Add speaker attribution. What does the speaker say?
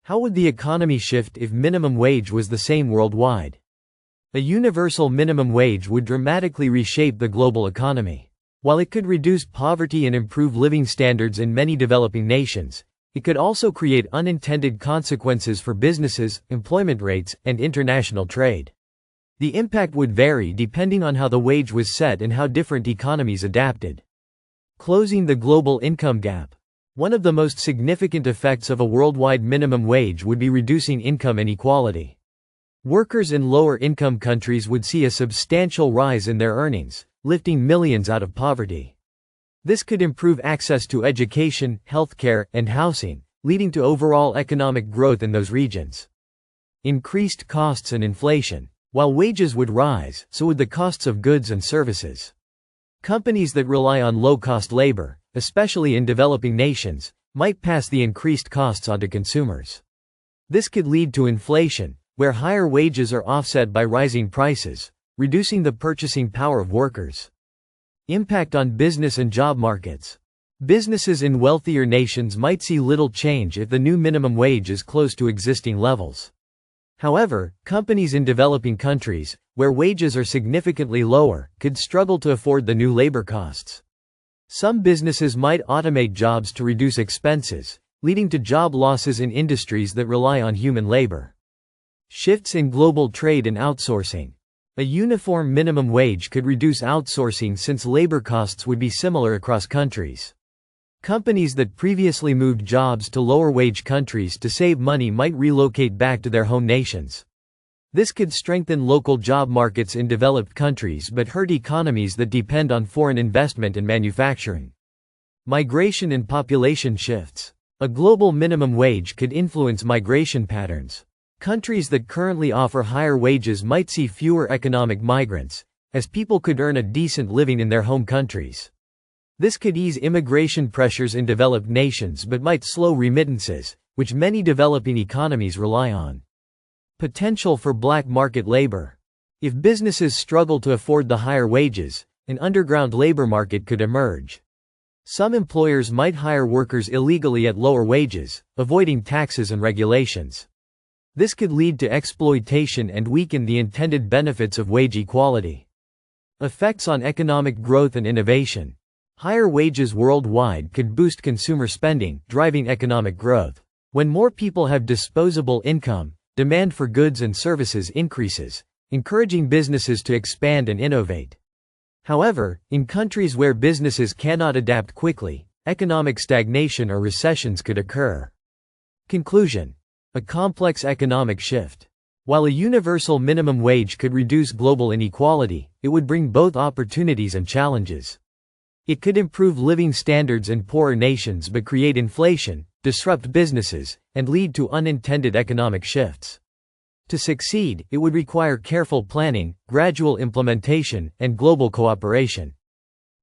Speaker 1: How would the economy shift if minimum wage was the same worldwide? A universal minimum wage would dramatically reshape the global economy. While it could reduce poverty and improve living standards in many developing nations, it could also create unintended consequences for businesses, employment rates, and international trade. The impact would vary depending on how the wage was set and how different economies adapted. Closing the global income gap. One of the most significant effects of a worldwide minimum wage would be reducing income inequality. Workers in lower-income countries would see a substantial rise in their earnings, lifting millions out of poverty. This could improve access to education, healthcare, and housing, leading to overall economic growth in those regions. Increased costs and inflation. While wages would rise, so would the costs of goods and services. Companies that rely on low-cost labor, especially in developing nations, might pass the increased costs onto consumers. This could lead to inflation, where higher wages are offset by rising prices, reducing the purchasing power of workers. Impact on business and job markets. Businesses in wealthier nations might see little change if the new minimum wage is close to existing levels. However, companies in developing countries, where wages are significantly lower, could struggle to afford the new labor costs. Some businesses might automate jobs to reduce expenses, leading to job losses in industries that rely on human labor. Shifts in global trade and outsourcing. A uniform minimum wage could reduce outsourcing since labor costs would be similar across countries. Companies that previously moved jobs to lower-wage countries to save money might relocate back to their home nations. This could strengthen local job markets in developed countries but hurt economies that depend on foreign investment and manufacturing. Migration and population shifts. A global minimum wage could influence migration patterns. Countries that currently offer higher wages might see fewer economic migrants, as people could earn a decent living in their home countries. This could ease immigration pressures in developed nations but might slow remittances, which many developing economies rely on. Potential for black market labor. If businesses struggle to afford the higher wages, an underground labor market could emerge. Some employers might hire workers illegally at lower wages, avoiding taxes and regulations. This could lead to exploitation and weaken the intended benefits of wage equality. Effects on economic growth and innovation. Higher wages worldwide could boost consumer spending, driving economic growth. When more people have disposable income, demand for goods and services increases, encouraging businesses to expand and innovate. However, in countries where businesses cannot adapt quickly, economic stagnation or recessions could occur. Conclusion. A complex economic shift. While a universal minimum wage could reduce global inequality, it would bring both opportunities and challenges. It could improve living standards in poorer nations but create inflation, disrupt businesses, and lead to unintended economic shifts. To succeed, it would require careful planning, gradual implementation, and global cooperation.